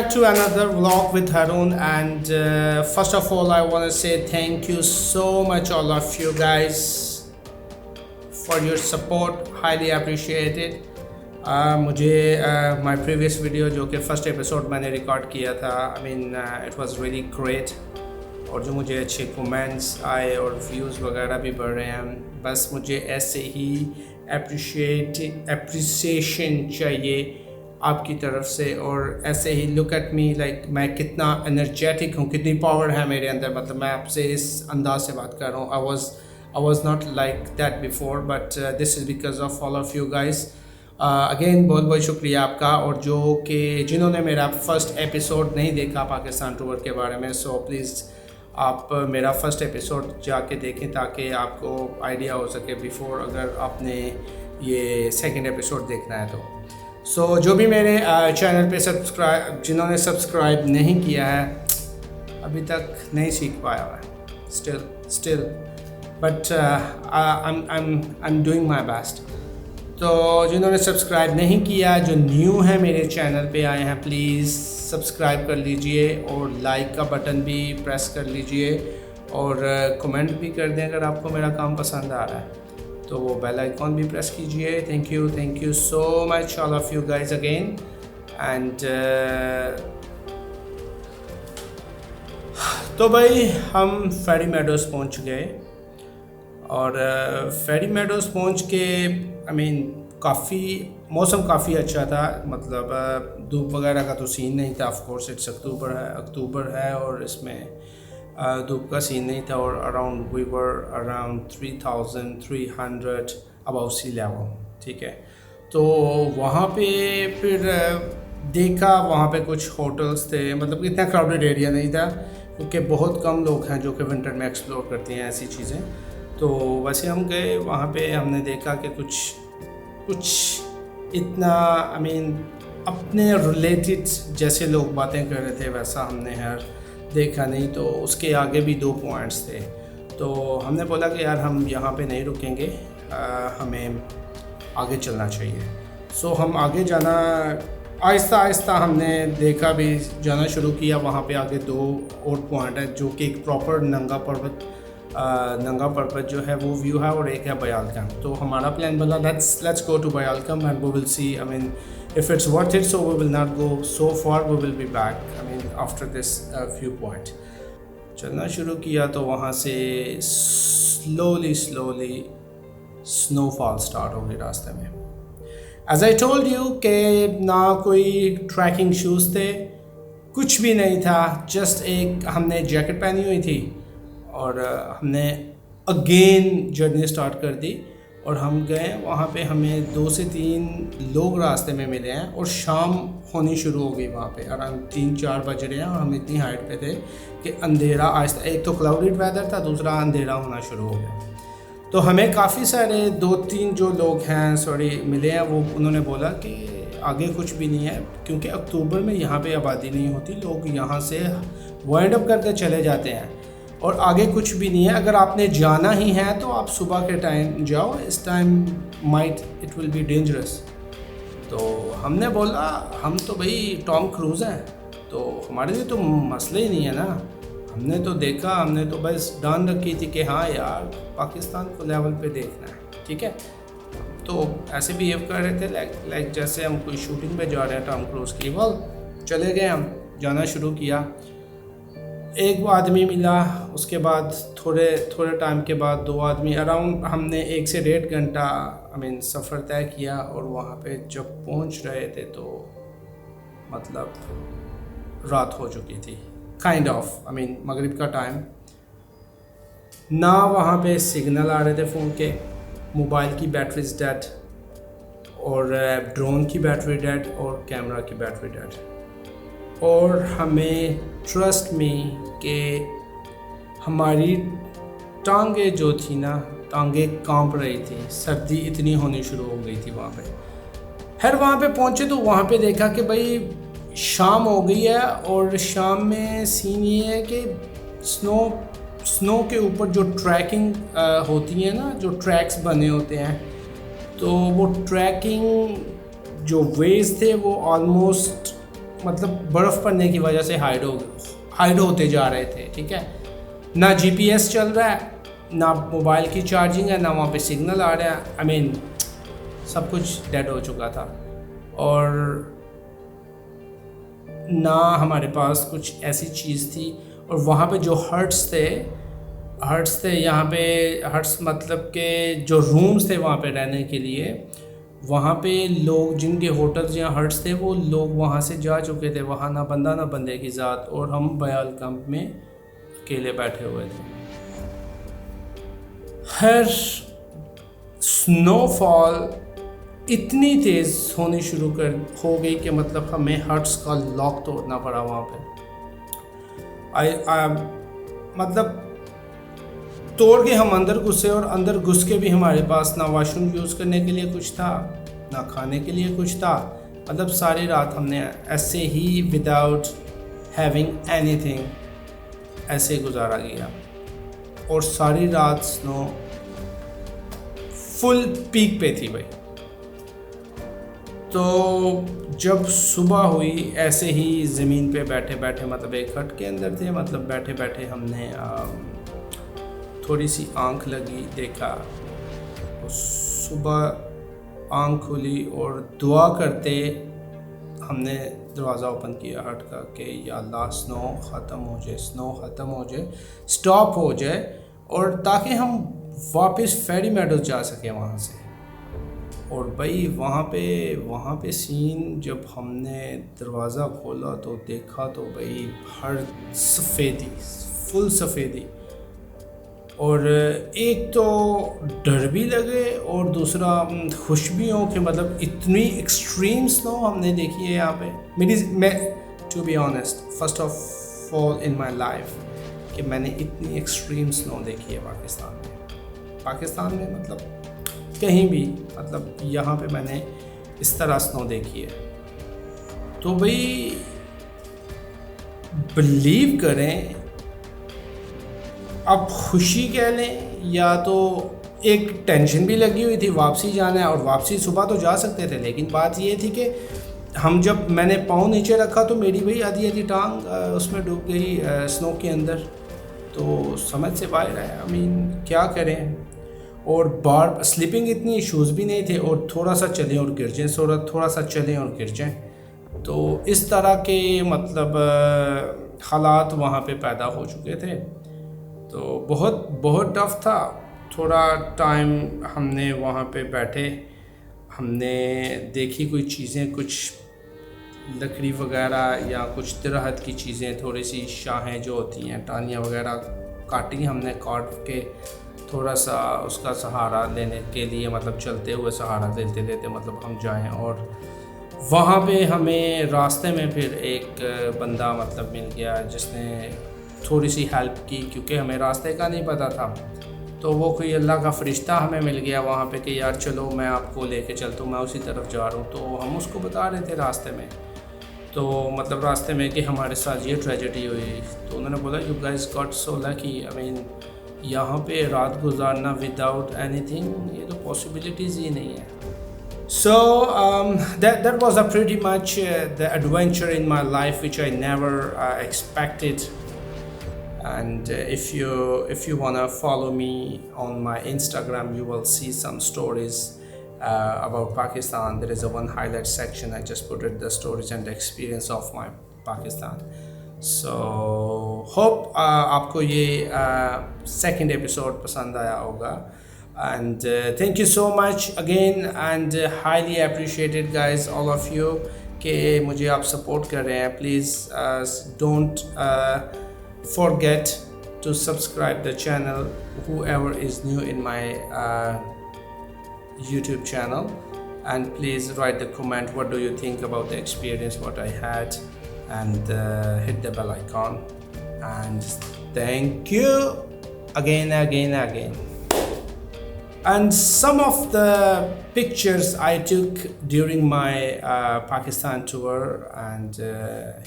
back to another vlog with Harun, and first of all I want to say thank you so much all of you guys for your support, highly appreciated. मुझे my previous video जो कि first episode मैंने record किया था, I mean it was really great, और जो मुझे अच्छे कमेंट्स आए और व्यूज़ वगैरह भी बढ़ रहे हैं। बस मुझे ऐसे ही एप्रिसिएशन चाहिए आपकी तरफ से, और ऐसे ही लुक एट मी लाइक मैं कितना एनर्जेटिक हूँ, कितनी पावर है मेरे अंदर। मतलब मैं आपसे इस अंदाज से बात कर रहा हूँ। I was not like that before, but this is because of all of you guys. Again बहुत बहुत शुक्रिया आपका, और जो कि जिन्होंने मेरा फर्स्ट एपिसोड नहीं देखा पाकिस्तान टूर के बारे में, सो प्लीज़ आप मेरा फ़र्स्ट एपिसोड जाके देखें ताकि आपको आइडिया हो सके बिफ़ोर, अगर आपने ये सेकंड एपिसोड देखना है तो। सो जो भी मेरे चैनल पे जिन्होंने सब्सक्राइब नहीं किया है अभी तक नहीं सीख पाया है, still but I am doing my best. तो जिन्होंने सब्सक्राइब नहीं किया, जो न्यू है मेरे चैनल पे आए हैं, प्लीज़ सब्सक्राइब कर लीजिए और लाइक का बटन भी प्रेस कर लीजिए, और कमेंट भी कर दें अगर आपको मेरा काम पसंद आ रहा है तो वो बेल आइकॉन भी प्रेस कीजिए। Thank you so much all of you guys again. And तो भाई हम फेरी मेडोज़ पहुंच गए, और फेरी मेडोज़ पहुंच के आई मीन मौसम काफ़ी अच्छा था। मतलब धूप वगैरह का तो सीन नहीं था। ऑफ कोर्स इट्स अक्टूबर है और इसमें धूप का सीन नहीं था, और around we were around 3300 above sea level, ठीक है। तो वहाँ पे फिर देखा, वहाँ पे कुछ होटल्स थे, मतलब इतना क्राउडेड एरिया नहीं था क्योंकि बहुत कम लोग हैं जो कि विंटर में एक्सप्लोर करते हैं ऐसी चीज़ें। तो वैसे हम गए वहाँ पे, हमने देखा कि कुछ इतना आई मीन अपने रिलेटेड जैसे लोग बातें कर रहे थे वैसा हमने देखा नहीं। तो उसके आगे भी 2 पॉइंट्स थे, तो हमने बोला कि यार हम यहाँ पे नहीं रुकेंगे, हमें आगे चलना चाहिए। सो हम आगे जाना आहिस्ता आहिस्ता हमने देखा भी, जाना शुरू किया। वहाँ पे आगे 2 और पॉइंट है जो कि एक प्रॉपर नंगा पर्वत जो है वो व्यू है, और एक है बयालकम। तो हमारा प्लान बना लेट्स गो टू बयालकम and we will see, I mean if it's worth it, so we will not go so far, we will be back, I mean after this few point। चलना शुरू किया तो वहाँ से slowly snowfall start हो गई रास्ते में। As I told you कि ना कोई ट्रैकिंग शूज़ थे, कुछ भी नहीं था, जस्ट एक हमने जैकेट पहनी हुई थी, और हमने अगेन जर्नी स्टार्ट कर दी। और हम गए वहाँ पे, हमें 2 से 3 लोग रास्ते में मिले हैं, और शाम होनी शुरू हो गई वहाँ पे। अराउंड 3-4 बज रहे हैं, और हम इतनी हाइट पे थे कि अंधेरा आहिस्ता, एक तो क्लाउडेड वेदर था, दूसरा अंधेरा होना शुरू हो गया। तो हमें काफ़ी सारे 2-3 जो लोग हैं मिले हैं, वो उन्होंने बोला कि आगे कुछ भी नहीं है, क्योंकि अक्टूबर में यहाँ पे आबादी नहीं होती, लोग यहाँ से वाइंड अप करके चले जाते हैं, और आगे कुछ भी नहीं है। अगर आपने जाना ही है तो आप सुबह के टाइम जाओ, इस time it will be dangerous. तो हमने बोला हम तो भाई टॉम क्रूज़ हैं, तो हमारे लिए तो मसले ही नहीं है ना। हमने तो देखा, हमने तो बस डान रखी थी कि हाँ यार पाकिस्तान को लेवल पे देखना है, ठीक है। तो ऐसे बिहेव कर रहे थे लाइक जैसे हम कोई शूटिंग पे जा रहे हैं टॉम क्रूज़ की। चले गए, हम जाना शुरू किया। एक आदमी मिला, उसके बाद थोड़े टाइम के बाद 2 आदमी, अराउंड हमने 1 से 1.5 घंटा आई मीन सफ़र तय किया। और वहाँ पे जब पहुँच रहे थे तो मतलब रात हो चुकी थी, काइंड ऑफ आई मीन मगरिब का टाइम। ना वहाँ पे सिग्नल आ रहे थे फ़ोन के, मोबाइल की बैटरीज डेड, और ड्रोन की बैटरी डेड, और कैमरा की बैटरी डेड। और हमें ट्रस्ट में कि हमारी टांगें जो थी ना, टांगें कांप रही थी, सर्दी इतनी होनी शुरू हो गई थी वहाँ पे। खैर वहाँ पे पहुँचे तो वहाँ पे देखा कि भाई शाम हो गई है, और शाम में सीन ये है कि स्नो के ऊपर जो ट्रैकिंग होती है ना, जो ट्रैक्स बने होते हैं, तो वो ट्रैकिंग जो वेज थे वो ऑलमोस्ट मतलब बर्फ़ पड़ने की वजह से हाइड होते जा रहे थे, ठीक है। ना जीपीएस चल रहा है, ना मोबाइल की चार्जिंग है, ना वहाँ पे सिग्नल आ रहा है। आई मीन सब कुछ डेड हो चुका था और ना हमारे पास कुछ ऐसी चीज़ थी। और वहाँ पे जो हट्स थे यहाँ पे हट्स मतलब के जो रूम्स थे वहाँ पे रहने के लिए, वहाँ पे लोग जिनके होटल्स या हट्स थे वो लोग वहाँ से जा चुके थे। वहाँ ना बंदा ना बंदे की ज़ात, और हम बयाल कैंप में अकेले बैठे हुए थे। हर स्नोफॉल इतनी तेज़ होनी शुरू हो गई कि मतलब हमें हट्स का लॉक तोड़ना पड़ा वहाँ पे। मतलब तोड़ के हम अंदर घुसे, और अंदर घुस के भी हमारे पास ना वॉशरूम यूज़ करने के लिए कुछ था, ना खाने के लिए कुछ था। मतलब सारी रात हमने ऐसे ही विदाउट हैविंग एनीथिंग ऐसे गुजारा किया। और सारी रात स्नो फुल पीक पे थी भाई। तो जब सुबह हुई ऐसे ही ज़मीन पे बैठे बैठे, मतलब एक हट के अंदर थे, मतलब बैठे बैठे हमने थोड़ी सी आंख लगी, देखा सुबह आंख खुली और दुआ करते हमने दरवाज़ा ओपन किया हट का कि या अल्लाह स्नो ख़त्म हो जाए, स्टॉप हो जाए, और ताकि हम वापस फेरी मेडोज जा सकें वहाँ से। और भाई वहाँ पे सीन जब हमने दरवाज़ा खोला तो देखा तो भाई हर सफ़ेदी, फुल सफ़ेदी। और एक तो डर भी लगे और दूसरा खुश भी हो कि मतलब इतनी एक्सट्रीम स्नो हमने देखी है यहाँ पे। मैं to be honest first of all in my life कि मैंने इतनी एक्सट्रीम स्नो देखी है पाकिस्तान में मतलब कहीं भी, मतलब यहाँ पे मैंने इस तरह स्नो देखी है। तो भाई बिलीव करें, अब खुशी कह लें या तो एक टेंशन भी लगी हुई थी, वापसी जाना है, और वापसी सुबह तो जा सकते थे, लेकिन बात ये थी कि जब मैंने पाँव नीचे रखा तो मेरी भाई आधी टांग उसमें डूब गई स्नो के अंदर। तो समझ से बाहर है, आई मीन क्या करें। और बार स्लीपिंग इतनी इश्यूज़ भी नहीं थे, और थोड़ा सा चलें और गिर जाएँ, थोड़ा सा चलें और गिर जाएँ। तो इस तरह के मतलब हालात वहाँ पे पैदा हो चुके थे। तो बहुत टफ़ था। थोड़ा टाइम हमने वहाँ पे बैठे, हमने देखी कोई चीज़ें, कुछ लकड़ी वगैरह या कुछ तिरहत की चीज़ें, थोड़ी सी शाहें जो होती हैं, टानियाँ वगैरह काटी हमने, काट के थोड़ा सा उसका सहारा लेने के लिए, मतलब चलते हुए सहारा लेते लेते मतलब हम जाएं। और वहाँ पे हमें रास्ते में फिर एक बंदा मतलब मिल गया जिसने थोड़ी सी हेल्प की, क्योंकि हमें रास्ते का नहीं पता था। तो वो कोई अल्लाह का फ़रिश्ता हमें मिल गया वहाँ पे कि यार चलो मैं आपको लेके चलता हूँ, मैं उसी तरफ जा रहा हूँ। तो हम उसको बता रहे थे रास्ते में, तो मतलब रास्ते में कि हमारे साथ ये ट्रेजेडी हुई। तो उन्होंने बोला you guys got so lucky, I mean यहाँ पे रात गुजारना विदाउट एनीथिंग, ये तो पॉसिबिलिटीज़ ही नहीं है। So that was a pretty much the adventure in my life which I never expected. And if you wanna follow me on my Instagram, you will see some stories about Pakistan. There is a one highlight section. I just put it the stories and the experience of my Pakistan. So hope आपको ये second episode पसंद आया होगा. And thank you so much again, and highly appreciated guys, all of you कि मुझे आप support कर रहे हैं. Please don't forget to subscribe the channel, whoever is new in my YouTube channel, and please write the comment what do you think about the experience what I had, and hit the bell icon. And thank you again. And some of the pictures I took during my Pakistan tour, and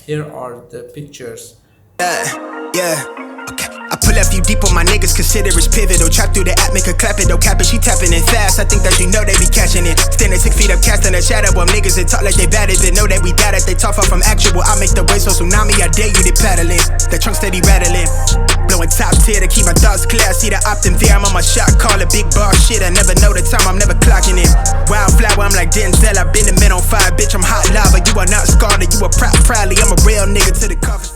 here are the pictures. Yeah, okay. I Pull a few deep on my niggas, consider it's pivotal. Trap through the app, make her clap it, don't cap it, she tapping it fast. I think that you know they be catching it. Standing 6 feet up, casting a shadow on niggas that talk like they bad. They know that we got it, they talk far from actual. I make the waves so tsunami, I dare you to paddle it. The trunk steady rattling, blowing top tier to keep my thoughts clear. I see the opt in there, I'm on my shot, call it big bar shit. I never know the time, I'm never clocking it. Wildflower, I'm like Denzel, I've been the man on fire, bitch, I'm hot lava. You are not Scarlet, you a proudly, I'm a real nigga to the coffin.